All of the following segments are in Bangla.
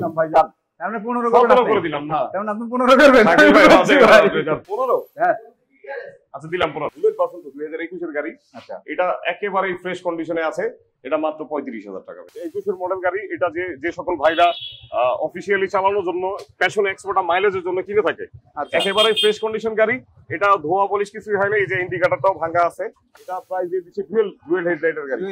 দিলাম ভাইজান। আমরা 15 করে দিলাম না, তেমন আপনি 15 করবেন। 15। হ্যাঁ আচ্ছা দিলাম 15। 2021 এর গাড়ি। আচ্ছা এটা একেবারেই ফ্রেশ কন্ডিশনে আছে। এটা মাত্র 35,000 টাকা। 21 এর মডেল গাড়ি। এটা যে সকল ভাইরা অফিশিয়ালি চালানোর জন্য প্যাশন এক্সপোর্টার মাইলেজের জন্য কিনে থাকে, একেবারে ফ্রেশ কন্ডিশন গাড়ি। এটা ধোয়া পলিশ কিছুই হয় না। এই যে ইন্ডিকেটরটাও ভাঙা আছে। এটা প্রাইস দিয়ে দিচ্ছে ডুয়েল হেডলাইটের গাড়ি।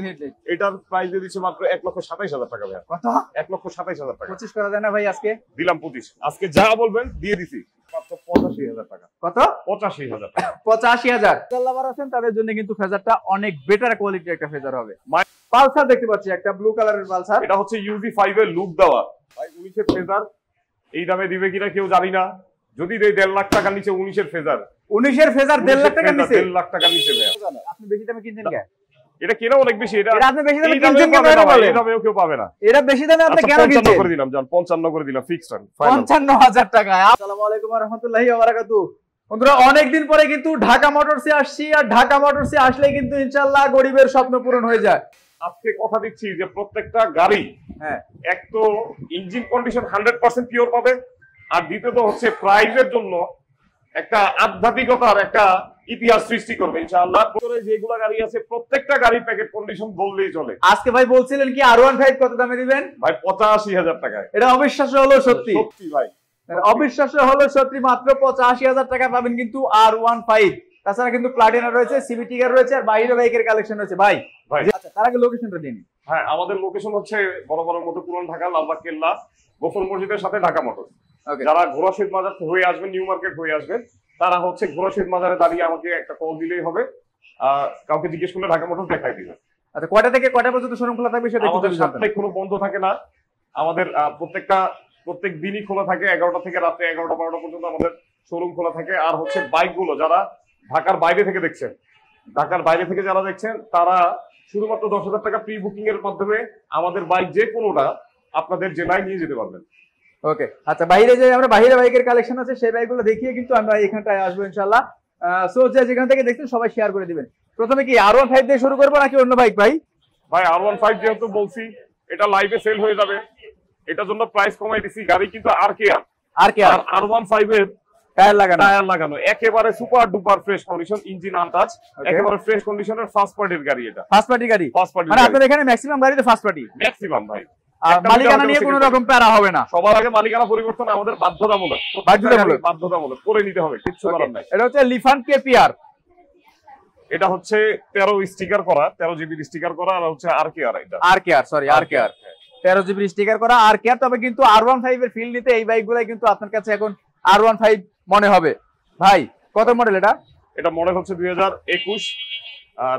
এটার প্রাইস দিয়ে দিচ্ছে মাত্র 1,27,000 টাকা ভাই। কত? 1,27,000 টাকা। 25 করা যায় না ভাই আজকে? দিলাম 25। আজকে যা বলবেন দিয়ে দিছি। মাত্র 85,000 টাকা। কত? 85,000 টাকা। 85,000। লাভার আছেন তাদের জন্য কিন্তু ফেজারটা অনেক বেটার কোয়ালিটির একটা ফেজার হবে। পালসার দেখতে পাচ্ছি, একটা ব্লু কালারের পালসার। এটা হচ্ছে UZ5 এর লুক দেওয়া ভাই। 19 এর ফেজার এই দামে দিবে কিনা কেউ জানি না। যদি দেই 1.5 লাখ টাকার নিচে 19 এর ফেজার। 19 এর ফেজার 1.5 লাখ টাকার নিচে? 1.5 লাখ টাকার নিচে ভাই। আপনি বেশি দামে কিনছেন কেন? এটা কেন অনেক বেশি। এটা আপনি বেশি দামে কিনছেন কেন বলেন? এই দামেও কেউ পাবে না। এটা বেশি দামে আপনি কেন কিনছেন? 55 করে দিলাম জান, 55 করে দিলাম ফিক্সড রান। 55,000 টাকা। আসসালামু আলাইকুম ওয়া রাহমাতুল্লাহি ওয়া বারাকাতুহু। বন্ধুরা অনেকদিন পরে কিন্তু ঢাকা মোটরসে আসছি, আর ঢাকা মোটরসে আসলে কিন্তু ইনশাআল্লাহ গরিবের স্বপ্ন পূরণ হয়ে যায়। আজকে কথা দিচ্ছি যে প্রত্যেকটা গাড়ি এক তো ইঞ্জিন কন্ডিশন 100% পিওর পাবে, আর দ্বিতীয়ত হচ্ছে প্রাইসের জন্য একটা আধ্যাত্মিকতার একটা ইতিহাস সৃষ্টি করবে ইনশাআল্লাহ। যেগুলো গাড়ি আছে প্রত্যেকটা গাড়ি প্যাকেট কন্ডিশন বললেই চলে। আজকে ভাই বলছিলেন কি R15 কত দামে দিবেন ভাই? 85,000 টাকায়। এটা অবিশ্বাস্য হলো সত্যি। সত্যি ভাই, অবিশ্বাস্য হলো সত্যি। মাত্র 85,000 টাকা পাবেন কিন্তু R15। তাছাড়া কিন্তু প্লাটিনা রয়েছে, সিভিটিকার রয়েছে, আর বাইরে বাইকের কালেকশন রয়েছে। ভাই আচ্ছা তার আগে লোকেশনটা দিন। হ্যাঁ, আমাদের লোকেশন হচ্ছে বড় মতো পুরান ঢাকা, লালবাগ কেল্লা, গোফর মসজিদের সাথে ঢাকা মোটর। যারা ঘোড়া শহীদ মাজার হয়ে আসবেন, নিউ মার্কেট হয়ে আসবেন, তারা হচ্ছে ঘোড়া শহীদ মাজারে দাঁড়িয়ে আমাকে একটা কল দিলেই হবে। কাউকে জিজ্ঞেস করলে ঢাকা মোটর দেখাই দিবে। আচ্ছা কয়টা থেকে কয়টা পর্যন্ত শোরুম খোলা থাকবে সেটা আমাদের সাপ্তাহিক কোনো বন্ধ থাকে না। আমাদের প্রত্যেক দিনই খোলা থাকে। 11টা থেকে রাত্রে 11টা-12টা পর্যন্ত আমাদের শোরুম খোলা থাকে। আর হচ্ছে বাইকগুলো যারা ঢাকার বাইরে থেকে দেখছেন, যারা দেখছেন তারা শুধুমাত্র 10,000 টাকা প্রি বুকিং এর মাধ্যমে আমাদের বাইক যে কোনোটা আপনাদের জেলায় নিয়ে যেতে পারবেন। ওকে আচ্ছা, বাইরে যে আমরা বাইরে বাইকের কালেকশন আছে সেই বাইকগুলো দেখিয়ে কিন্তু আমরা এখানটায় আসবো ইনশাআল্লাহ। সো যেখান থেকে দেখছেন সবাই শেয়ার করে দিবেন। প্রথমে কি R15 দিয়ে শুরু করবো নাকি অন্য বাইক? ভাই R15 যেহেতু বলছি এটা লাইভে সেল হয়ে যাবে, এটার জন্য প্রাইস কমাই দিছি। গাড়ি কিন্তু R-KR R15 এর টায়ার লাগানো একেবারে super duper fresh condition, engine untouch, একেবারে ফ্রেশ কন্ডিশনের ফার্স্ট পার্টির গাড়ি। এটা ফার্স্ট পার্টি গাড়ি। মানে আপনাদের এখানে ম্যাক্সিমাম গাড়িতে ফার্স্ট পার্টি? ম্যাক্সিমাম ভাই। মালিকানা নিয়ে কোনো রকম প্যারা হবে না। সবার আগে মালিকানা পরিবর্তন আমাদের বাধ্যতামূলক করে নিতে হবে, কিছু করার নাই। এটা হচ্ছে লিফান KPR। এটা হচ্ছে 13 স্টিকার করা, 13 জিবি স্টিকার করা, আর হচ্ছে R-KR। এটা R-KR 13 জিবি স্টিকার করা R-KR। তবে কিন্তু R15 এর ফিল নিতে এই বাইকগুলাই কিন্তু আপনার কাছে এখন R15 মনে হবে। ভাই কত মডেল এটা? এটা মডেল হচ্ছে 2021,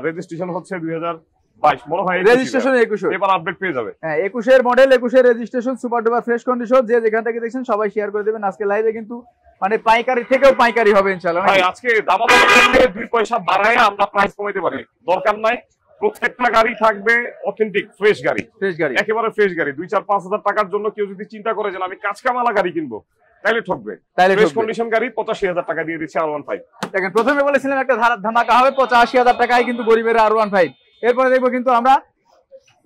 রেজিস্ট্রেশন হচ্ছে 2022 মনে হয়। রেজিস্ট্রেশন 21, এবার আপডেট পেয়ে যাবে। হ্যাঁ 21 এর মডেল, 21 এর registration, super duper fresh condition. যে যেখান থেকে দেখছেন সবাই শেয়ার করে দিবেন। আজকে লাইভে কিন্তু মানে পাইকারি থেকেও পাইকারি হবে ইনশাআল্লাহ। ভাই আজকে দামাদামি করলে 2 পয়সা বাড়ায় আমরা প্রাইস কমাইতে পারি, দরকার নাই। প্রত্যেকটা গাড়ি থাকবে অথেন্টিক ফ্রেশ গাড়ি, একেবারে ফ্রেশ গাড়ি। 2-4-5 হাজার টাকার জন্য কেউ যদি চিন্তা করে যে আমি কাঁচকামালা গাড়ি কিনবো, তাইলে ঠকবে। ফ্রেশ কন্ডিশন গাড়ি 85,000 টাকা দিয়ে দিচ্ছে R15। দেখেন প্রথমে বলেছিলাম একটা ধামাকা হবে, 85,000 টাকায় কিন্তু গরিবের R15। এরপরে দেখবো কিন্তু আমরা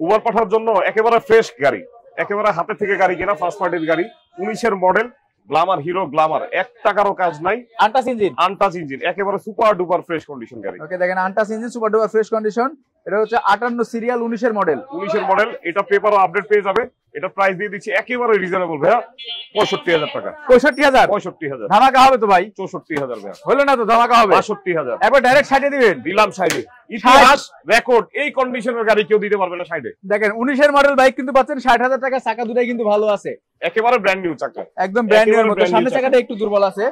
উবার পাঠার জন্য একেবারে ফ্রেশ গাড়ি, একেবারে হাতে থেকে গাড়ি কেনা, ফার্স্ট পার্টির গাড়ি। 19 এর মডেল, গ্ল্যামার, হিরো গ্ল্যামার, 1 টাকারও কাজ নাই, আনটাচ ইঞ্জিন, একেবারে সুপার ডুপার ফ্রেশ কন্ডিশন গাড়ি। ওকে দেখেন untouch engine, super duper fresh condition. এটা হচ্ছে 58 সিরিয়াল, 19 এর মডেল। এটা পেপারও আপডেট পেয়ে যাবে। এটা প্রাইস দিয়ে দিচ্ছি একেবারে রিজনেবল ভাইয়া, 65,000 টাকা। 65,000 ধামাকা হবে তো ভাই? 64,000 ভাইয়া। হলো না তো, ধামাকা হবে 62,000। একবার ডাইরেক্ট 60 দিবেন? দিলাম 60। ইতিহাস রেকর্ড এই কন্ডিশনের গাড়ি কেউ দিতে পারবে না 60। দেখেন 19 এর মডেল বাইক কিন্তু পাচ্ছেন 60,000 টাকা। চাকা দুটাই কিন্তু ভালো আছে, একেবারে ব্র্যান্ড নিউ চাকা, একদম ব্র্যান্ড নিউ এর মতো। সামনের চাকাটা একটু দুর্বল আছে,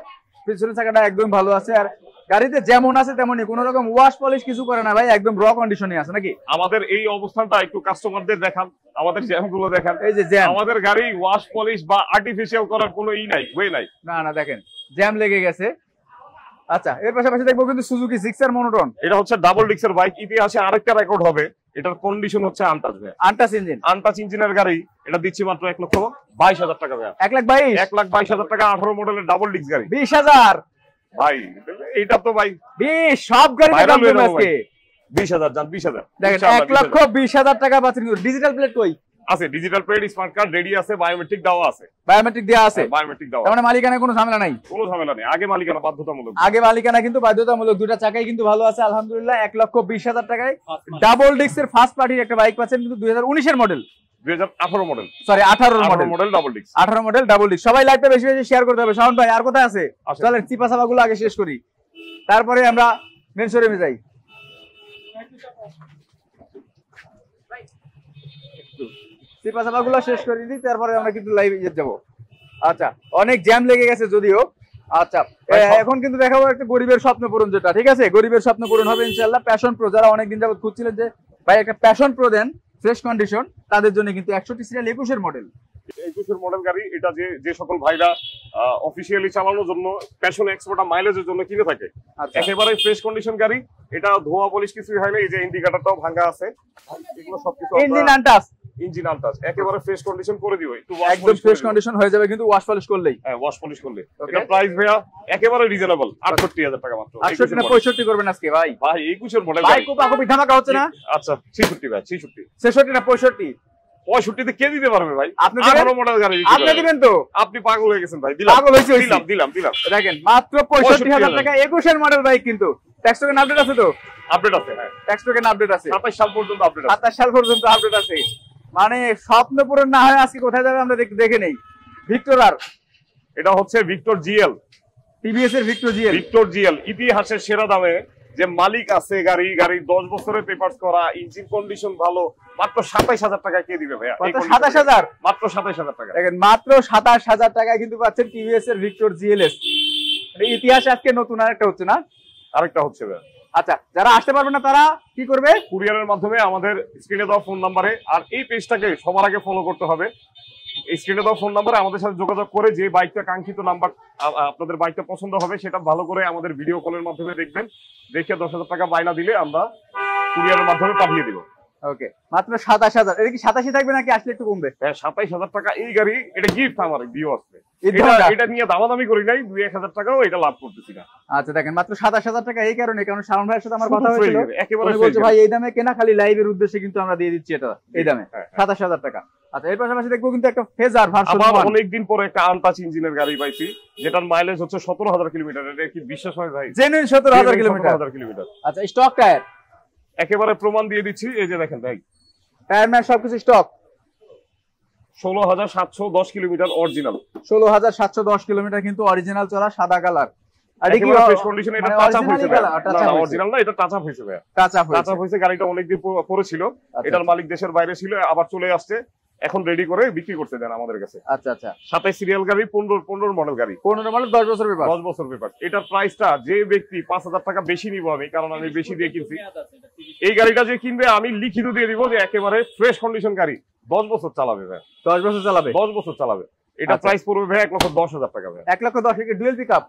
পিছনের চাকাটা একদম ভালো আছে। আর গাড়িতে যেমন আছে তেমনই, কোনো রকম ওয়াশ পলিশ কিছু করে না ভাই, একদম র কন্ডিশনে আছে নাকি? আমাদের এই অবস্থানটা একটু কাস্টমারদের দেখান, আমাদের জ্যাম গুলো দেখান। এই যে জ্যাম, আমাদের গাড়ি ওয়াশ পলিশ বা আর্টিফিশিয়াল করার কোনো ওয়ে নাই। না দেখেন জ্যাম লেগে গেছে। আচ্ছা এর পাশাপাশি দেখবো কিন্তু সুজুকি জিক্সার মনোটন। এটা হচ্ছে ডাবল ডিক্সের বাইক। ইতিহাসে আরেকটা রেকর্ড হবে, এটার কন্ডিশন হচ্ছে আনটাচ ইঞ্জিনের গাড়ি। এটা দিচ্ছি মাত্র 1,22,000 টাকা ভাই। 1,22,000 টাকা 18 মডেলের ডাবল ডিক্স গাড়ি। 20,000 ভাই, এটা তো ভাই 20 সব গাড়িতে দাম কম আজকে। 20,000 জান, 20,000 দেখেন 1,20,000 টাকা পাচ্ছেন। ডিজিটাল প্লেট কই? আছে digital plate, smart card ready আছে, বায়োমেট্রিক দেওয়া আছে। বায়োমেট্রিক দেওয়া আছে, বায়োমেট্রিক দেওয়া। তার মানে মালিকানায় কোনো ঝামেলা নাই? কোনো ঝামেলা নেই, আগে মালিকানা বাধ্যতামূলক। আগে মালিকানা কিন্তু বাধ্যতামূলক। দুটা চাকাই কিন্তু ভালো আছে আলহামদুলিল্লাহ। 1,20,000 টাকায় ডাবল ডিস্কের ফার্স্ট পার্টির একটা বাইক পাচ্ছেন, কিন্তু 2019 এর model, 2018 model, sorry 18 model double disc, 18 model double disc. সবাই লাইভটা বেশি বেশি শেয়ার করতে হবে। শাওন ভাই আর কোথায় আছে? চলেন চিপা চাপাগুলো আগে শেষ করি, তারপরে আমরা মেন শোরুমে যাই। চিপা চাপাগুলো শেষ করে দিই, তারপরে আমরা কিন্তু লাইভে যাবো। আচ্ছা, অনেক জ্যাম লেগে গেছে যদিও। আচ্ছা, এখন কিন্তু দেখাবো একটা গরিবের স্বপ্ন পূরণ, যেটা ঠিক আছে, গরিবের স্বপ্ন পূরণ হবে ইনশাআল্লাহ। প্যাশন প্রো, যারা অনেকদিন যাবত খুঁজছিলেন যে ভাই একটা প্যাশন প্রো দেন ফ্রেশ কন্ডিশন, তাদের জন্য কিন্তু 61 সিরিয়াল 21 এর মডেল, 21 এর মডেল গাড়ি। এটা যে সকল ভাইরা অফিসিয়ালি চালানোর জন্য প্যাশন এক্সপোর্টার মাইলেজের জন্য কিনে থাকে, একেবারে ফ্রেশ কন্ডিশন গাড়ি। এটা ধোয়া পলিশ কিছুই হয় না, এই যে ইন্ডিকেটরটাও ভাঙা আছে, এগুলো সবকিছু ইঞ্জিন আনটাচ, ইঞ্জিন আনটাচ, একেবারে ফ্রেশ কন্ডিশন করে দিও, একটু একদম ফ্রেশ কন্ডিশন হয়ে যাবে কিন্তু ওয়াশ পলিশ করলেই। হ্যাঁ, ওয়াশ পলিশ করলে। এটা প্রাইস ভাইয়া একেবারে রিজনেবল, 68,000 টাকা মাত্র। 68 না 65 করবেন আজকে ভাই? ভাই 21 এর মডেল ভাই, কোপাকুপি ধামাকা হচ্ছে না? আচ্ছা 66 ভাই, 66 66 না 65? 65 তে কে দিতে পারবে ভাই? আপনি দিবেন? মডেল গাড়ি আপনি দিবেন তো? আপনি পাগল হয়ে গেছেন ভাই। দিলাম, পাগল হইছি, দিলাম। দেখেন মাত্র 65,000 টাকা 21 এর মডেল বাইক, কিন্তু ট্যাক্স টোকেন আপডেট আছে তো? আপডেট আছে, হ্যাঁ ট্যাক্স টোকেন আপডেট আছে, 27 সাল পর্যন্ত আপডেট আছে, 27 সাল পর্যন্ত আপডেট আছে। মানে স্বপ্ন পূরণ না হয় আজকে কোথায় যাবে আমরা দেখে নেই। ভিক্টর আর, এটা হচ্ছে ভিক্টর জিএল, টিভিএস এর ভিক্টর জিএল। ভিক্টর জিএল ইতিহাসের সেরা দামে, যে মালিক আছে গাড়ি 10 বছরের পেপারস করা, ইঞ্জিন কন্ডিশন ভালো, মাত্র 27,000 টাকা কে দিবে ভাইয়া? 27,000, মাত্র 27,000 টাকা। দেখেন মাত্র 27,000 টাকায় কিন্তু পাচ্ছেন টিভিএস এর ভিক্টর জিএলএস। ইতিহাস আজকে নতুন আরেকটা হচ্ছে না? আরেকটা হচ্ছে ভাইয়া। আচ্ছা, যারা আসতে পারবে না তারা কি করবে? কুরিয়ারের মাধ্যমে আমাদের স্ক্রিনে দেওয়া ফোন নাম্বারে, আর এই পেজটাকে সবার আগে ফলো করতে হবে। এই স্ক্রিনে দেওয়া ফোন নাম্বারে আমাদের সাথে যোগাযোগ করে যে বাইকটা কাঙ্ক্ষিত নাম্বার, আপনাদের বাইকটা পছন্দ হবে, সেটা ভালো করে আমাদের ভিডিও কলের মাধ্যমে দেখবেন। দেখে 10,000 টাকা বায়না দিলে আমরা কুরিয়ারের মাধ্যমে পাঠিয়ে দিব। ওকে, মাত্র 27,000। এটা কি 87 থাকবে নাকি আসলে একটু কমবে? হ্যাঁ, 27,000 টাকা এই গাড়ি। এটা গিফট আমার ভিউয়ার্স, এটা নিয়ে দামাদামি করি নাই, 2-1,000 টাকাও এটা লাভ করতেছি না। আচ্ছা, দেখেন মাত্র 27,000 টাকা। এই কারণে, কারণ শাওন ভাইয়ের সাথে আমার কথা হয়েছিল, একেবারে বলছে ভাই এই দামে কেনা, খালি লাইভের উদ্দেশ্যে কিন্তু আমরা দিয়ে দিচ্ছি এটা এই দামে, 27,000 টাকা। আচ্ছা, এর পাশাপাশি দেখবো কিন্তু একটা ফেজার ভার্সন 1। অনেকদিন পরে একটা আনটাচ ইঞ্জিনের গাড়ি পাইছি, যেটার মাইলেজ হচ্ছে 17,000 কিলোমিটার। এটা কি বিশ্বাস হয় ভাই? Genuine 17,000 kilometre. আচ্ছা, স্টক টায়ার একেবারে প্রমাণ দিয়ে দিচ্ছি, এই যে দেখেন ভাই, টায়ার ম্যাচ সবকিছু স্টক। 16,710 কিলোমিটার অরিজিনাল, 16,710 কিলোমিটার কিন্তু অরিজিনাল চলা, সাদা কালার। আর কি ফ্রেশ কন্ডিশনে এটা টাচ আপ হইছে ভাই? না, অরিজিনাল না, এটা টাচ আপ হইছে ভাই, টাচ আপ হইছে। গাড়িটা অনেকদিন পরে ছিল, এটার মালিক দেশের বাইরে ছিল, আবার চলে আসছে, এখন রেডি করে বিক্রি করতে দেন আমাদের কাছে। আচ্ছা আচ্ছা, 27 সিরিয়াল গাড়ি, 15 মডেল গাড়ি, 15 মডেল, 10 বছর পেপার, 10 বছর পেপার। এটার প্রাইসটা যে ব্যক্তি 5,000 টাকা বেশি নিব আমি, কারণ আমি বেশি দিয়ে কিনছি। এই গাড়িটা যে কিনবে আমি লিখিত দিয়ে দিব যে একেবারে ফ্রেশ কন্ডিশন গাড়ি, 10 বছর চালাবে ভাই, 10 বছর চালাবে, 10 বছর চালাবে। এটা প্রাইস পড়বে ভাই 1,10,000 টাকা ভাই। 1,10,000 ডুয়েল পিকআপ,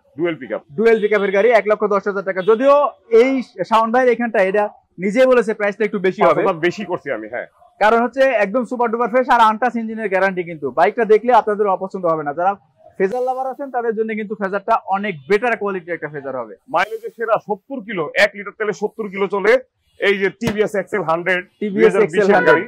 ডুয়েল পিকআপের গাড়ি 1,10,000 টাকা। যদিও এই শাওন ভাই এখানটা এটা নিজে বলেছে প্রাইসটা একটু বেশি হবে, বেশি করছি আমি, হ্যাঁ, কারণ হচ্ছে একদম সুপার ডুপার ফ্রেশ আর আনটাচ ইঞ্জিনের গ্যারান্টি। কিন্তু বাইকটা দেখলে আপনাদের অপছন্দ হবে না। যারা ফেজার লাভার আছেন তাদের জন্য কিন্তু ফেজারটা অনেক বেটার কোয়ালিটির একটা ফেজার হবে। মাইলেজে সেরা 70 কিলো, 1 লিটার তেলে 70 কিলো চলে। এই যে টিভিএস এক্সেল 100, টিভিএস এক্সেল গাড়ি,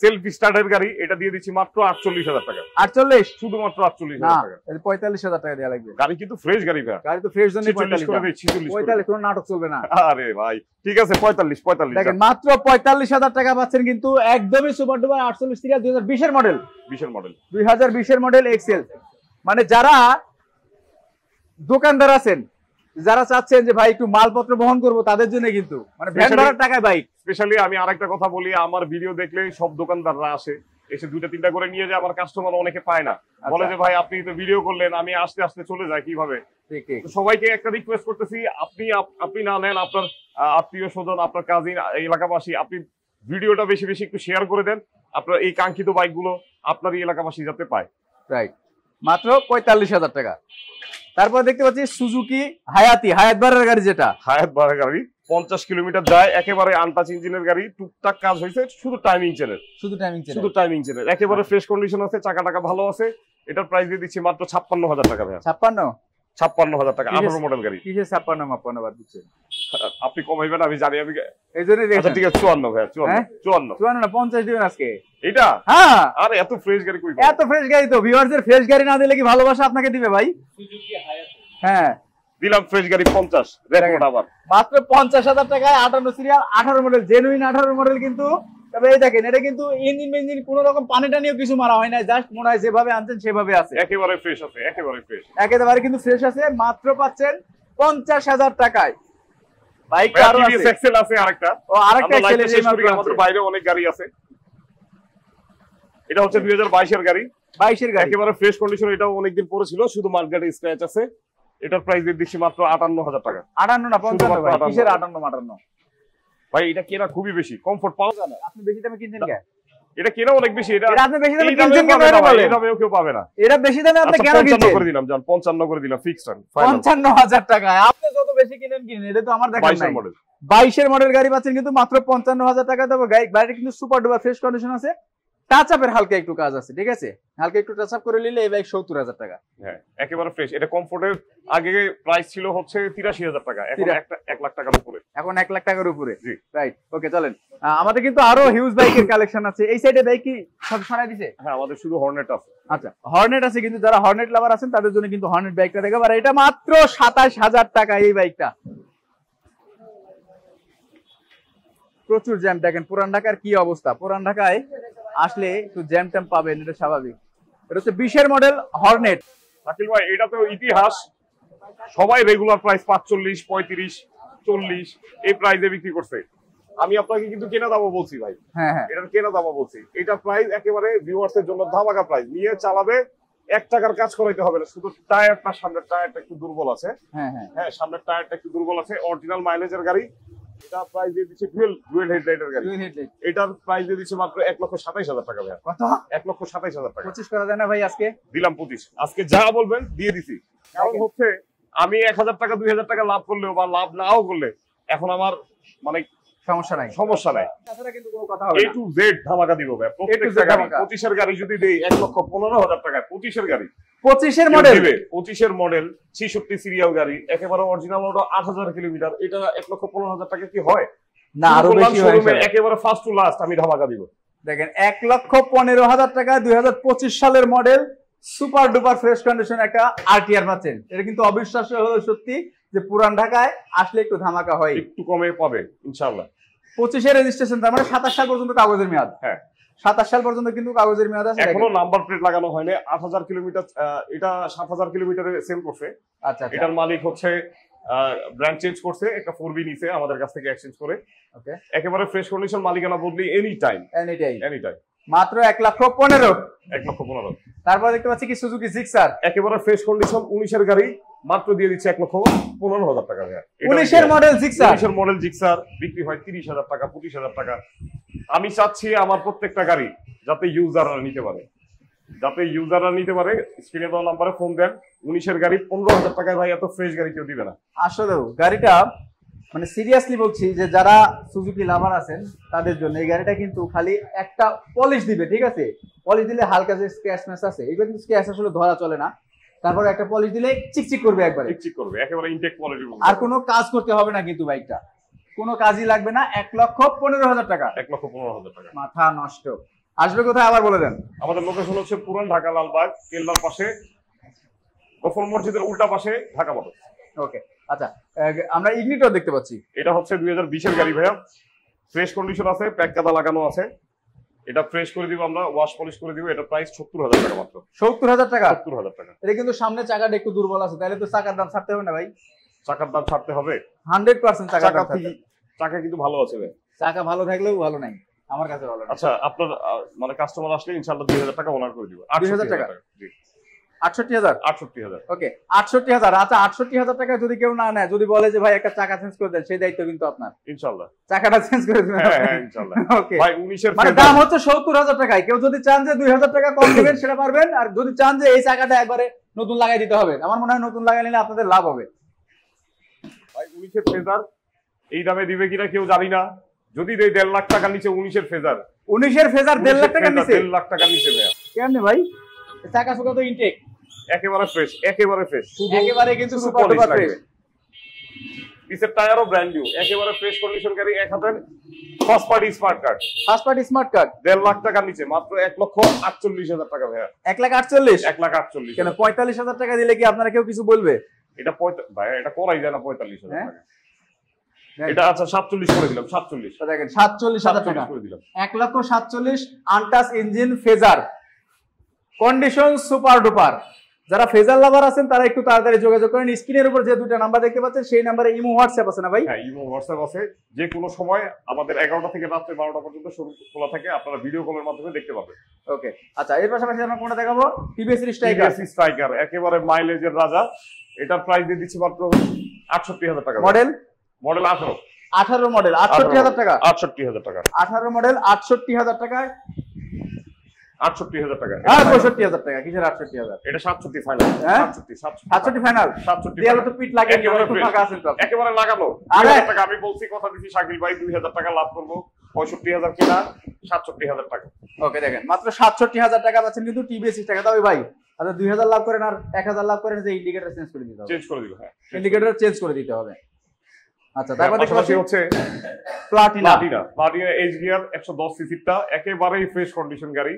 সেলফ স্টার্টের গাড়ি, এটা দিয়ে দিচ্ছি মাত্র 48,000 টাকা। 48? শুধুমাত্র 48,000 টাকা। 45,000 টাকা দেওয়া লাগবে। গাড়ি কিন্তু ফ্রেশ গাড়ি ভাই, গাড়ি তো ফ্রেশ জন্য 45 করে দেই, 45 কোনো নাটক চলবে না। আরে ভাই ঠিক আছে, 45 দেখেন মাত্র 45,000 টাকা পাচ্ছেন কিন্তু একদমই সুপার ডুপার 48 সিরিয়াল 2020 এর মডেল, 2020 এর মডেল এক্সেল। মানে যারা দোকানদার আছেন, যারা চাচ্ছেন যে ভাই একটু মালপত্র বহন করব, তাদের জন্য কিন্তু মানে ভ্যান ভাড়ার টাকায় বাইক। স্পেশালি আমি আরেকটা কথা বলি, আমার ভিডিও দেখলে সব দোকানদাররা আসে, এসে 2-3টা করে নিয়ে যায়। আমার কাস্টমার অনেকে পায় না, বলে যে ভাই আপনি তো ভিডিও করলেন, আমি আসতে আসতে চলে যাই কিভাবে। সবাইকে একটা রিকোয়েস্ট করতেছি, আপনি না নেন, আপনার আত্মীয় স্বজন, আপনার কাজিন, এলাকাবাসী, আপনি ভিডিওটা বেশি বেশি একটু শেয়ার করে দেন, আপনার এই কাঙ্ক্ষিত বাইকগুলো আপনার এই এলাকাবাসী যাতে পায়। রাইট, মাত্র 45,000 টাকা। তারপর দেখতে পাচ্ছি সুজুকি হায়াতি, হায়াত বারের গাড়ি, যেটা হায়াত বারের গাড়ি, 50 কিলোমিটার যায়, একেবারে আনটাচ ইঞ্জিনের গাড়ি, টুকটাক কাজ হয়েছে, শুধু টাইমিং চেনের, একেবারে ফ্রেশ কন্ডিশন আছে, চাকা টাকা ভালো আছে। এটার প্রাইস দিয়ে দিচ্ছি মাত্র 56,000 টাকা ভাই। 56? 56,000 টাকা 18 মডেল গাড়ি। কিসে 56 বাদ দিচ্ছেন? আপনি কমাইবেন আমি জানি, আমি এই জন্য আচ্ছা ঠিক আছে 54 ভাই, 54 না 50 দিবেন আজকে এটা। হ্যাঁ আরে এত ফ্রেশ গাড়ি কই এত ফ্রেশ গাড়ি তো ভিউয়ারদের ফ্রেশ গাড়ি না দিলে কি ভালোবাসা আপনাকে দিবে ভাই? হ্যাঁ দিলাম ফ্রেশ গাড়ি 50 রেকর্ড আবার মাত্র 50,000 টাকায় 58 সিরিয়াল 18 মডেল, জেনুইন 18 মডেল। কিন্তু তবে এই দেখেন এটা কিন্তু ইঞ্জিন কোন রকম পানি টানিও কিছু মারা হয় না, জাস্ট মনে হয় যেভাবে আনছেন সেভাবে আছে, একেবারে ফ্রেশ আছে, একেবারে ফ্রেশ, একেবারে কিন্তু ফ্রেশ আছে। মাত্র পাচ্ছেন 50,000 টাকায়। বাইক আরো আছে, এক্সেল আছে আরেকটা। ও আরেকটা এক্সেল এই মাত্র আমাদের বাইরে অনেক গাড়ি আছে। এটা হচ্ছে 2022 এর গাড়ি, 22 এর গাড়ি, একেবারে ফ্রেশ কন্ডিশন। এটাও অনেকদিন পরে ছিল, শুধু মার্কেটে স্ক্র্যাচ আছে। এটার প্রাইস দিয়ে দিচ্ছি মাত্র 58,000 টাকা। 58 না 55 ভাই, কিসের 58 ভাই এটা কেনা খুবই বেশি, কমফোর্ট পাওয়া যায় না। আপনি বেশি দামে কিনছেন কেন? এটা কেনা অনেক বেশি, এটা আপনি বেশি দামে কিনছেন কেন বলেন? এটা কেউ পাবে না, এটা বেশি দামে আপনি কেন কিনছেন? 55 করে দিলাম জান, 55 করে দিলাম ফিক্সড রান, 55,000 টাকা। আপনি যত বেশি কিনেন এটা তো আমার দেখা নাই। 22 এর মডেল গাড়ি পাচ্ছেন কিন্তু মাত্র 55,000 টাকা দেবো। গাড়িটা কিন্তু সুপার ডুপার ফ্রেশ কন্ডিশন আছে, টাচ আপের হালকা একটু কাজ আছে, ঠিক আছে, হালকা একটু টাচ আপ করে নিলে এই বাইক 70,000 টাকা। হ্যাঁ একেবারে ফ্রেশ। এটা কমফোর্টের আগে প্রাইস ছিল হচ্ছে 83,000 টাকা, এখন 1 লাখ টাকার উপরে, এখন 1 লাখ টাকার উপরে। রাইট, ওকে চলেন। আমাদের কিন্তু আরো হিউজ বাইকের কালেকশন আছে। এই সাইডে বাইক কি সব সরাই দিছে? হ্যাঁ আমাদের শুধু হর্নেট আছে। আচ্ছা হর্নেট আছে, কিন্তু যারা হর্নেট লাভার আছেন তাদের জন্য কিন্তু হর্নেট বাইকটা দেখাবো। আর এটা মাত্র 27,000 টাকা এই বাইকটা। প্রচুর জ্যাম, দেখেন পুরান ঢাকার কি অবস্থা। পুরান ঢাকায় আসলে একটু জ্যাম ট্যাম পাবেন, এটা স্বাভাবিক। এটা হচ্ছে 20 এর মডেল হর্নেট। শাকিল ভাই এটা তো ইতিহাস, সবাই রেগুলার প্রাইস 45, 35, 40 এই প্রাইসে বিক্রি করছে। আমি আপনাকে কিন্তু কেনা দামও বলছি ভাই। হ্যাঁ হ্যাঁ এটার কেনা দামও বলছি। এটা প্রাইস একেবারে ভিউয়ার্স এর জন্য ধামাকা প্রাইস। নিয়ে চালাবে, 1 টাকার কাজ করাইতে হবে না। শুধু টায়ারটা, সামনের টায়ারটা একটু দুর্বল আছে। হ্যাঁ হ্যাঁ হ্যাঁ সামনের টায়ারটা একটু দুর্বল আছে। অরিজিনাল মাইলেজের গাড়ি। এটা প্রাইস দিয়ে দিচ্ছে ডুয়েল হেডলাইটের গাড়ি। এটার প্রাইস দিয়ে দিচ্ছে মাত্র 1,27,000 টাকা ভাই। কত? 1,27,000 টাকা। 25 করা যায় না ভাই আজকে? দিলাম 25। আজকে যা বলবেন দিয়ে দিছি। কারণ হচ্ছে আমি 1,000 টাকা 2,000 টাকা লাভ করলেও বা লাভ নাও করলে এখন আমার মানে সমস্যা নাই, সমস্যা নাই। তাছাড়া কিন্তু কোনো কথা হবে না। A to Z ধামাকা দিব ভাই। প্রত্যেকটা গাড়ি 25 এর গাড়ি যদি দেই 1,15,000 টাকা 25 এর গাড়ি। 25 এর মডেল দিবে, 25 এর মডেল 66 সিরিয়াল গাড়ি, একেবারে অরিজিনাল ওটা 8,000 কিলোমিটার। এটা 1,15,000 টাকা কি হয়? না আরো বেশি হয়। একেবারে ফার্স্ট টু লাস্ট আমি ধামাকা দিব। দেখেন 1,15,000 টাকা 2025 সালের model super duper fresh condition একটা আরটিআর পাচ্ছেন। এটা কিন্তু অবিশ্বাস্য হলো সত্যি যে পুরান ঢাকায় আসলে একটু ধামাকা হয়, একটু কমে পাবে ইনশাআল্লাহ। 25 এর রেজিস্ট্রেশন, তার মানে 27 সাল পর্যন্ত কাগজের মেয়াদ। হ্যাঁ 27 সাল পর্যন্ত কিন্তু কাগজের মেয়াদ আছে। এখনো নাম্বার প্লেট লাগানো হয়নি। 8,000 কিলোমিটার, এটা 7,000 কিলোমিটারে সেল করছে। আচ্ছা এটার মালিক হচ্ছে ব্র্যান্ড চেঞ্জ করছে, একটা 4B নিছে আমাদের কাছ থেকে এক্সচেঞ্জ করে। ওকে একেবারে ফ্রেশ কন্ডিশন, মালিকানা বদলি এনি টাইম। মাত্র 1,15,000। 1,15,000। তারপর দেখতে পাচ্ছি কি সুজুকি জিক্সার, একেবারে ফ্রেশ কন্ডিশন 19 এর গাড়ি, মাত্র দিয়ে দিচ্ছে 1,15,000 টাকা। 19 এর মডেল জিক্সার, 19 এর মডেল জিক্সার বিক্রি হয় 30,000 টাকা, 25,000 টাকা। আমি চাচ্ছি আমার প্রত্যেকটা গাড়ি যাতে ইউজাররা নিতে পারে, স্ক্রিনে দেওয়া নাম্বারে ফোন দেন। 19 এর গাড়ি 15,000 টাকায় ভাই এত ফ্রেশ গাড়ি কেউ দিবে না। আসলেও গাড়িটা মানে সিরিয়াসলি বলছি যে যারা সুজুকি লাভার আছেন তাদের জন্য এই গাড়িটা কিন্তু খালি একটা পলিশ দিবে, ঠিক আছে, পলিশ দিলে হালকা যে স্ক্র্যাচ ম্যাচ আছে এগুলো কিন্তু স্ক্র্যাচ আসলে ধরা চলে না। তারপর একটা পলিশ দিলে চিকচিক করবে, একবারে চিকচিক করবে, একেবারে ইনটেক কোয়ালিটি। আর কোনো কাজ করতে হবে না কিন্তু বাইকটা, কোনো কাজই লাগবে না। 1,15,000 টাকা। 1,15,000 টাকা। মাথা নষ্ট। আসবে কোথায় আবার বলে দেন? আমাদের লোকেশন হচ্ছে পুরান ঢাকা, লালবাগ কেল্লার পাশে, গফর মসজিদের উল্টা পাশে, ঢাকা মোটর। ওকে আচ্ছা, আমরা ইগনিটর দেখতে পাচ্ছি। এটা হচ্ছে 2020 এর গাড়ি ভাইয়া, ফ্রেশ কন্ডিশন আছে, প্যাক কাদা লাগানো আছে। এটা ফ্রেশ করে দিব আমরা, ওয়াশ পলিশ করে দিব। এটা প্রাইস 70,000 টাকা মাত্র। 70,000 টাকা? 70,000 টাকা। এটা কিন্তু সামনে চাকাটা একটু দুর্বল আছে, তাহলে তো চাকার দাম ছাড়তে হবে না ভাই? চাকার দাম ছাড়তে হবে 100%। চাকা কিন্তু ভালো আছে ভাই। চাকা ভালো থাকলেও ভালো নাই আমার কাছে ভালো। আচ্ছা আপনার মানে কাস্টমার আসলে ইনশাআল্লাহ 2,000 টাকা ওনার করে দিব। 2,000 টাকা? জি 68,000। 68,000। ওকে 68,000। আচ্ছা 68,000 টাকা যদি কেউ না নেয়, যদি বলে যে ভাই একটা চাকা চেঞ্জ করে দেন, সেই দায়িত্ব কিন্তু আপনার ইনশাআল্লাহ। চাকাটা চেঞ্জ করে দিবেন? হ্যাঁ ইনশাআল্লাহ। ওকে ভাই 19 এর মানে দাম হচ্ছে 70,000 টাকায়। কেউ যদি চান যে 2,000 টাকা কম দিবেন সেটা পারবেন, আর যদি চান যে এই চাকাটা একবারে নতুন লাগাই দিতে হবে, আমার মনে হয় নতুন লাগাই নিলে আপনাদের লাভ হবে। ভাই 19 এর ফেজার এই দামে দিবে কিনা কেউ জানি না। যদি দেই 1.5 লাখ টাকার নিচে 19 এর ফেজার, 19 এর ফেজার 1.5 লাখ টাকার নিচে? 1.5 লাখ টাকার নিচে ভাইয়া। কেমনে ভাই? চাকা সুকা তো ইনটেক। একেবারে ফ্রেশ, একেবারে ফ্রেশ, একেবারে কিন্তু সুপার ডুপার ফ্রেশ। পিসের টায়ারও ব্র্যান্ড নিউ, একেবারে ফ্রেশ কন্ডিশন গাড়ি। এক হাতের first party smart card, first party smart card 1.5 lakh টাকার নিচে, মাত্র 1,48,000 টাকা ভাইয়া। 1,48,000 1,48,000 কেন 45,000 টাকা দিলে কি আপনারা কেউ কিছু বলবে? এটা ভাইয়া এটা করাই যায় না 45,000 হ্যাঁ? টাকা। এটা আচ্ছা 47 করে দিলাম, 47 দেখেন 47,000 টাকা করে দিলাম। 1,47,000 untouch engine phasor condition super duper. যারা ফেজার লাভার আছেন তারা একটু তাড়াতাড়ি যোগাযোগ করেন। স্ক্রিনের উপর যে দুটো নাম্বার দেখতে পাচ্ছেন সেই নাম্বারে ইমো হোয়াটসঅ্যাপ আছে না ভাই? হ্যাঁ, ইমো হোয়াটসঅ্যাপ আছে। যে কোনো সময় আমাদের 11টা থেকে রাত্রে 12টা পর্যন্ত খোলা থাকে, আপনারা ভিডিও কলের মাধ্যমে দেখতে পাবেন। ওকে, আচ্ছা এর পাশাপাশি আমরা কোনটা দেখাবো? টিভিএস স্ট্রাইকার, একেবারে মাইলেজের রাজা। এটার প্রাইস দিয়ে দিচ্ছি মাত্র 68,000 টাকা। মডেল 18 মডেল 68,000 টাকা। 68,000 টাকা। 18 মডেল 68,000 টাকায়। 68,000 টাকা। আর 65,000 টাকা। কিসের 68,000? এটা 67 ফাইনাল। 67 ফাইনাল। 67 দেয়ালে তো পিট লাগে, একেবারে ফাঁকা আছে তো। একেবারে লাগানো। আরে 2000 টাকা আমি বলছি, কথা দিছি শাকিল ভাই 2000 টাকা লাভ করব। 65,000 কিনা 67,000 টাকা। ওকে, দেখেন মাত্র 67,000 টাকা পাচ্ছেন কিন্তু টিভিএস টাকা দাও ভাই। আচ্ছা 2000 লাভ করেন আর 1000 লাভ করেন, যে ইন্ডিকেটর চেঞ্জ করে দিতে হবে। চেঞ্জ করে দিল, হ্যাঁ ইন্ডিকেটর চেঞ্জ করে দিতে হবে। আচ্ছা তারপর দেখতে পাচ্ছি হচ্ছে প্লাটিনা এইচ গিয়ার 110 সিসিটা, একেবারেই ফ্রেশ কন্ডিশন গাড়ি।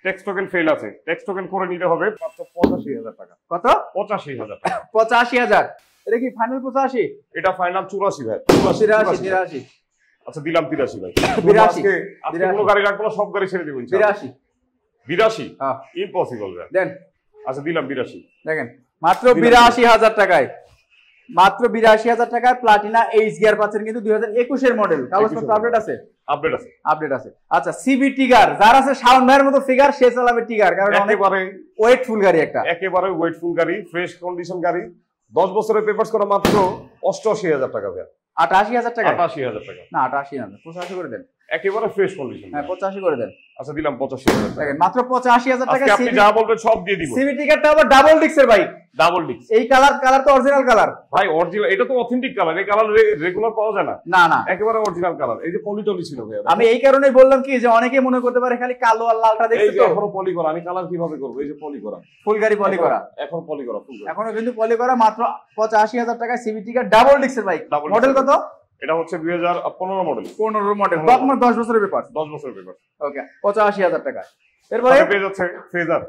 ট্যাক্স টোকেন ফেল আছে, ট্যাক্স টোকেন করে নিতে হবে। মাত্র 85,000 টাকা। কত? 85,000 টাকা। 85,000। এটা কি ফাইনাল 85? এটা ফাইনাল 84 ভাই। 83। আচ্ছা দিলাম 83 ভাই। 82 আজকে কোনো গাড়ি রাখবো না, সব গাড়ি ছেড়ে দেব ইনশাআল্লাহ। 82 হ্যাঁ ইম্পসিবল ভাই। দেন। আচ্ছা দিলাম 82। দেখেন মাত্র 82,000 টাকায়, মাত্র 82,000 টাকায় প্লাটিনা এইচ গিয়ার পাচ্ছেন কিন্তু 2021 এর মডেল। কাগজপত্র আপডেট আছে? আপডেট আছে। আচ্ছা সিবি টিগার, যার আছে শাওন ভাইয়ের মতো ফিগার, সে চালাবে টিগার, কারণ একেবারে ওয়েটফুল গাড়ি, একটা একেবারে ওয়েটফুল গাড়ি, ফ্রেশ কন্ডিশন গাড়ি। 10 বছরের পেপারস করা, মাত্র 88,000 টাকা ভাই। 88,000 টাকা? 88,000 টাকা না 88 না, 85 করে দেন। একেবারে ফ্রেশ কন্ডিশন। হ্যাঁ 85 করে দেন। আচ্ছা দিলাম 85,000 টাকা। দেখেন মাত্র 85,000 টাকা। আপনি যা বলবেন সব দিয়ে দিব। সিবি টিকারটা আবার ডাবল ডিক্সের ভাই। ডাবল ডিক্স। এই কালার তো অরিজিনাল কালার ভাই, অরিজিনাল। এটা তো অথেন্টিক কালার, এই কালার রেগুলার পাওয়া যায় না। না না, একেবারে অরিজিনাল কালার। এই যে পলিটলি ছিল ভাই, আমি এই কারণেই বললাম কি যে অনেকে মনে করতে পারে খালি কালো আর লালটা দেখছি তো। এখনো পলি করা, আমি কালার কিভাবে করব? এই যে পলি করা, ফুল গাড়ি পলি করা, এখন পলি করা, ফুল এখনো কিন্তু পলি করা। মাত্র 85,000 টাকা সিবি টিকার ডাবল ডিক্সের বাইক। মডেল কত? এটা হচ্ছে 2015 মডেল। 15 মডেল, বর্তমান 10 বছরের পেপার। 10 বছরের পেপার। ওকে 85,000 টাকা। এরপরে পেয়ে যাচ্ছে ফেজার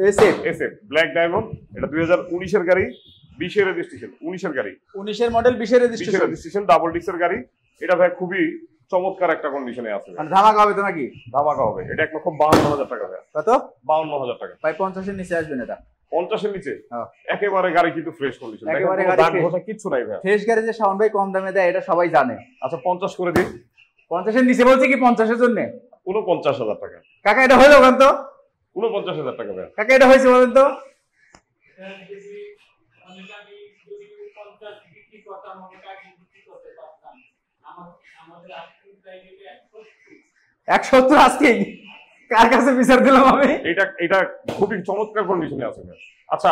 এসএফ ব্ল্যাক ডায়মন্ড। এটা 2019 এর গাড়ি, 20 এর রেজিস্ট্রেশন। 19 এর গাড়ি, 19 এর মডেল, 20 এর রেজিস্ট্রেশন, ডাবল ডিক্সের গাড়ি। এটা ভাই খুবই চমৎকার একটা কন্ডিশনে আছে। মানে ধামাকা হবে তো নাকি? ধামাকা হবে। এটা 1,52,000 টাকা ভাই। কত? 52,000 টাকা ভাই 50 এর নিচে আসবেন এটা? 50 এর নিচে? একেবারে গাড়ি কিন্তু ফ্রেশ কন্ডিশন, একেবারে গাড়ি ঘষা কিচ্ছু নাই ভাই। ফ্রেশ গাড়ি যে শাওন ভাই কম দামে দেয় এটা সবাই জানে। আচ্ছা 50 করে দিই। 50 এর নিচে বলছি কি 50 এর জন্য? 49,000 টাকা। কাকা এটা হলো ওখান তো? 49,000 টাকা ভাই। কাকা এটা হয়েছে বলেন তো? $170 আজকেই কার কাছে বিচার দিলাম আমি? এটা খুবই চমৎকার কন্ডিশনে আছে। আচ্ছা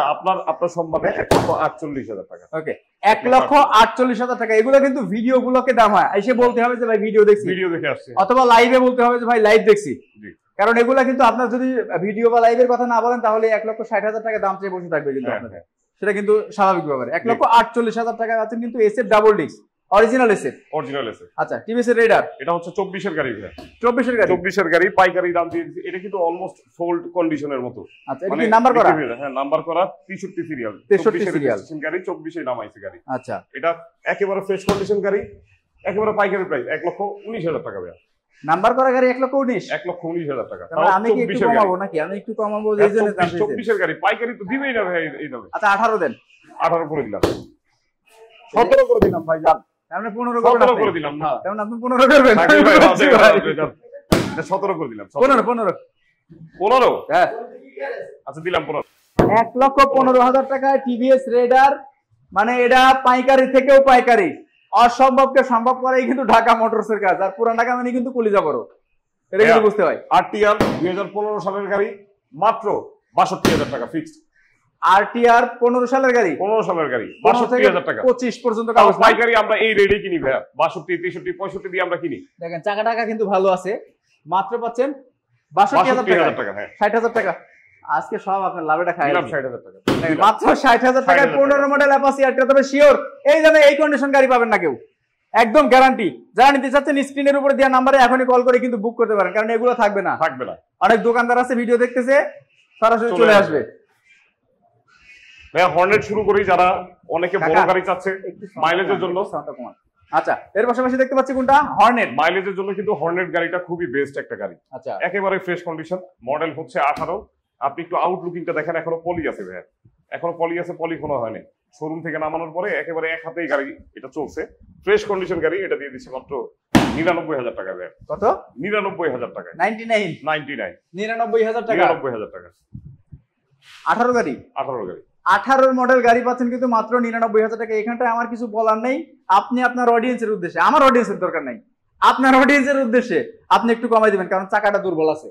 আপনার সম্মানে 1,48,000 টাকা। ওকে 1,48,000 টাকা। এগুলো কিন্তু ভিডিও গুলোকে দাম হয়, এসে বলতে হবে যে ভাই ভিডিও দেখছি, ভিডিও দেখে আসছে, অথবা লাইভে বলতে হবে যে ভাই লাইভ দেখছি। জি, কারণ এগুলা কিন্তু আপনার যদি ভিডিও বা লাইভের কথা না বলেন তাহলে 1,60,000 টাকা দাম চেয়ে বসে থাকবে কিন্তু আপনাদের, সেটা কিন্তু স্বাভাবিক ব্যাপার। 1,48,000 টাকা আছেন কিন্তু SF double disc, original SF. আচ্ছা টিভিএস এর রেডার, এটা হচ্ছে 24 এর গাড়ি ভাই। 24 এর গাড়ি, 24 এর গাড়ি পাইকারি দাম দিয়ে দিয়েছি। এটা কিন্তু অলমোস্ট সোল্ড কন্ডিশনের মতো। আচ্ছা এটা কি নাম্বার করা? হ্যাঁ নাম্বার করা, 63 সিরিয়াল, 63 সিরিয়াল গাড়ি, 24 এ নামাইছে গাড়ি। আচ্ছা এটা একেবারে ফ্রেশ কন্ডিশন গাড়ি, একেবারে পাইকারি প্রাইস 1,19,000 টাকা ভাই। নাম্বার করা গাড়ি 1,19,000? 1,19,000 টাকা। তাহলে আমি কি একটু কমাবো নাকি? আমি একটু কমাবো এই জন্য দাম দিয়েছি। 24 এর গাড়ি পাইকারি তো দিবেই না ভাই এই দামে। আচ্ছা 18 দেন। 18 করে দিলাম। 17 করে দিলাম ভাই জান। আমরা 15 করে দিলাম না। তেমন আপনি 15 করবেন। 17 করে দিলাম। 15 হ্যাঁ আচ্ছা দিলাম 15। 1,15,000 টাকায় টিভিএস রেডার, মানে এটা পাইকারি থেকেও পাইকারি। অসম্ভবকে সম্ভব করাই কিন্তু ঢাকা মোটরস এর কাজ। আর পুরান ঢাকা মানে কিন্তু কলিজা বড়, এটা কিন্তু বুঝতে হয়। আরটিআর 2015 সালের গাড়ি, মাত্র 62,000 টাকা ফিক্সড। আরটিআর 15 সালের গাড়ি, 15 সালের গাড়ি 62,000 টাকা। 25 পর্যন্ত কাগজ। পাইকারি আমরা এই রেডে কিনি ভাই, 62, 63, 65 দিয়ে আমরা কিনি। দেখেন চাকা টাকা কিন্তু ভালো আছে, মাত্র পাচ্ছেন 62,000 টাকা। হ্যাঁ 60,000 টাকা। আজকে সব আপনার লাভটা খাই দিলাম 60,000 টাকা মাত্র 60,000 টাকায় 15 মডেল অ্যাপাচি আর তবে শিওর এই দামে এই কন্ডিশন গাড়ি পাবেন না কেউ, একদম গ্যারান্টি। যারা নিতে চাচ্ছেন স্ক্রিনের উপরে দেওয়া নাম্বারে এখনই কল করে কিন্তু বুক করতে পারেন, কারণ এগুলো থাকবে না। অনেক দোকানদার আছে ভিডিও দেখতেছে, সরাসরি চলে আসবে। ভাইয়া হর্নেট শুরু করি, যারা অনেকে বড় গাড়ি চাচ্ছে মাইলেজের জন্য। আচ্ছা, এর পাশাপাশি দেখতে পাচ্ছি কোনটা হর্নেট। মাইলেজের জন্য কিন্তু হর্নেট গাড়িটা খুবই বেস্ট একটা গাড়ি। আচ্ছা, একেবারে ফ্রেশ কন্ডিশন, মডেল হচ্ছে 18। আপনি একটু আউটলুকিংটা দেখেন, এখনো পলি আছে ভাইয়া, এখনো পলি আছে, পলি কোনো হয়নি। শোরুম থেকে নামানোর পরে একেবারে এক হাতেই গাড়ি এটা চলছে, ফ্রেশ কন্ডিশন গাড়ি। এটা দিয়ে দিচ্ছে মাত্র 99,000 টাকা ভাইয়া। কত? 99,000 টাকা। 99,000 টাকা। 99,000 টাকা। 18 গাড়ি, 18 মডেল গাড়ি পাচ্ছেন কিন্তু মাত্র 99,000 টাকা। এখানটায় আমার কিছু বলার নেই, আপনি আপনার অডিয়েন্সের উদ্দেশ্যে, আমার অডিয়েন্সের দরকার নাই, আপনার অডিয়েন্সের উদ্দেশ্যে আপনি একটু কমাই দিবেন, কারণ চাকাটা দুর্বল আছে।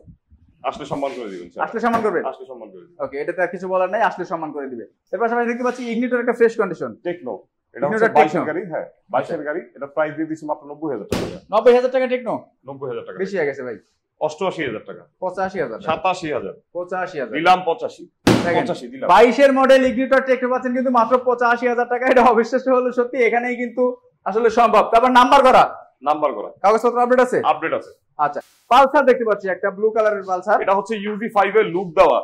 আসলে সম্মান করে দিবেন, আসলে সম্মান করবেন, আসলে সম্মান করে দিবেন। ওকে, এটাতে আর কিছু বলার নাই, আসলে সম্মান করে দিবে। এরপর সবাই দেখতে পাচ্ছি ইগনিটর একটা ফ্রেশ কন্ডিশন টেকনো, এটা হচ্ছে 22 এর গাড়ি। হ্যাঁ 22 এর গাড়ি, এটা প্রাইস দিয়ে দিছি মাত্র 90,000 টাকা। 90,000 টাকা টেকনো? 90,000 টাকা বেশি হয়ে গেছে ভাই। 88,000 টাকা। 85,000, 87,000, 85,000 দিলাম 85 দিলাম। 22 এর মডেল ইগনিটর টেকনো পাচ্ছেন কিন্তু মাত্র 85,000 টাকা। এটা অবিশ্বাস্য হলো সত্যি, এখানেই কিন্তু আসলে সম্ভব। তারপর নাম্বার করা কাগজপত্র আপডেট আছে? আপডেট আছে। আচ্ছা, পালসার দেখতে পাচ্ছি একটা ব্লু কালারের পালসার। এটা হচ্ছে UZ5 এর লুক দেওয়া,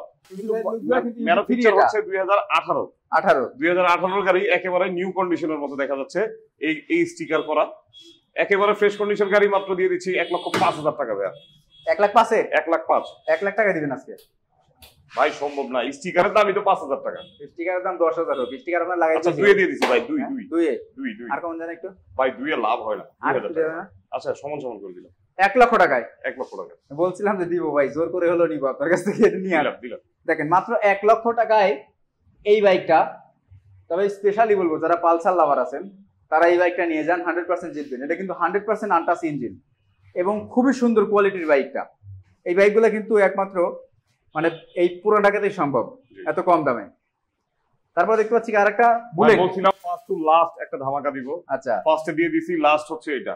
ম্যানুফ্যাকচার হচ্ছে 2018 গাড়ি, একেবারে নিউ কন্ডিশনের মতো দেখা যাচ্ছে। এই স্টিকার করা একেবারে ফ্রেশ কন্ডিশন গাড়ি, মাত্র দিয়ে দিচ্ছি 1,05,000 টাকা ভাইয়া। 1,05,000? 1,05,000, 1 লাখ টাকা দিবেন আজকে ভাই? সম্ভব না, স্টিকারের দামই তো 5,000 টাকা। স্টিকারের দাম 10,000 হোক, স্টিকার আপনার লাগাইছি। আচ্ছা 2 দিয়ে দিছি ভাই, 2 আর কম জানেন একটু ভাই, 2 এ লাভ হয় না। 2,000 টাকা। আচ্ছা সমান করে দিলাম 1 লক্ষ টাকায়। 1 লক্ষ টাকা বলছিলাম যে দিব ভাই, জোর করে হলো নিব আপনার কাছ থেকে, নিয়ে দিলাম। দেখেন মাত্র 1 লক্ষ টাকায় এই বাইকটা। তবে স্পেশালি বলবো, যারা পালসার লাভার আছেন তারা এই বাইকটা নিয়ে যান, 100% জিতবেন। এটা কিন্তু 100% আনটাচ ইঞ্জিন এবং খুবই সুন্দর কোয়ালিটির বাইকটা। এই বাইকগুলো কিন্তু একমাত্র মানে এই পুরো ঢাকাতেই সম্ভব এত কম দামে। তারপর দেখতে পাচ্ছি আরেকটা বুলেট, বলছিলাম ফার্স্ট টু লাস্ট একটা ধামাকা দিব। আচ্ছা, ফার্স্টে দিয়ে দিছি, লাস্ট হচ্ছে এটা,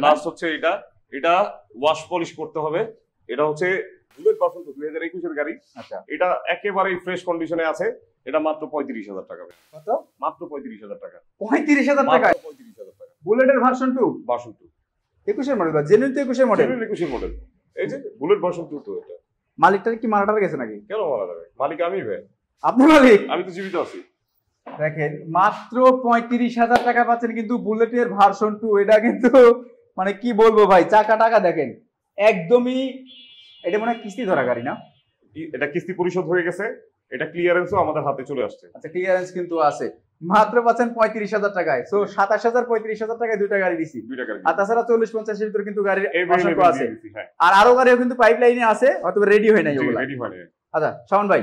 লাস্ট হচ্ছে এটা। এটা ওয়াশ পলিশ করতে হবে। এটা হচ্ছে বুলেট ভার্সন 2021 এর গাড়ি। আচ্ছা, এটা একেবারেই ফ্রেশ কন্ডিশনে আছে। এটা মাত্র 35,000 টাকা। কত? মাত্র 35,000 টাকা। 35,000 টাকা? 35,000 টাকা। বুলেটের ভার্সন 2? ভার্সন 2 21 এর মডেল বা জেনুইন তো 21 এর মডেল? জেনুইন 21 এর মডেল। এই যে বুলেট ভার্সন 2 তো এটা। মালিকটার কি মারাটা গেছে নাকি? কেন মারা যাবে? মালিক আমি ভাই। আপনি মালিক? আমি তো জীবিত আছি। দেখেন মাত্র 35,000 টাকা পাচ্ছেন কিন্তু বুলেটের ভার্সন 2। এটা কিন্তু মানে কি বলবো ভাই, চাকা টাকা দেখেন একদমই, এটা মনে হয় কিস্তি ধরা গাড়ি না? এটা কিস্তি পরিশোধ হয়ে গেছে, এটা ক্লিয়ারেন্সও আমাদের হাতে চলে আসছে। আচ্ছা, ক্লিয়ারেন্স কিন্তু আছে। মাত্র পাচ্ছেন 35,000 টাকায়। সো 27,000 35,000 টাকায় দুইটা গাড়ি দিছি। আর তাছাড়া 40-50 এর ভিতরে কিন্তু গাড়ির অসংখ্য আছে। আর আরো গাড়িও কিন্তু পাইপলাইনে আছে, অথবা রেডি হয় নাই ওগুলা। আচ্ছা শাওন ভাই,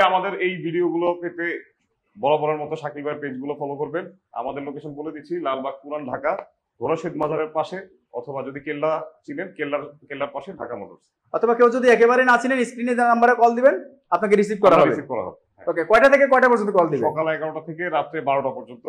আমাদের এই ভিডিওগুলো পেতে বরাবরের মতো শাকিল ভাইয়ের পেজগুলো ফলো করবেন। আমাদের লোকেশন বলে দিচ্ছি, লালবাগ পুরান ঢাকা, ঘোড়াশহীদ মাজারের পাশে, অথবা যদি কেল্লা চিনেন কেল্লার পাশে ঢাকা মোটরস, অথবা কেউ যদি একেবারে না চিনেন স্ক্রিনে দেওয়া নাম্বারে কল দিবেন, আপনাকে রিসিভ করা হবে। ওকে, কয়টা থেকে কয়টা পর্যন্ত কল দিবেন? সকাল 11টা থেকে রাত্রে 12টা পর্যন্ত।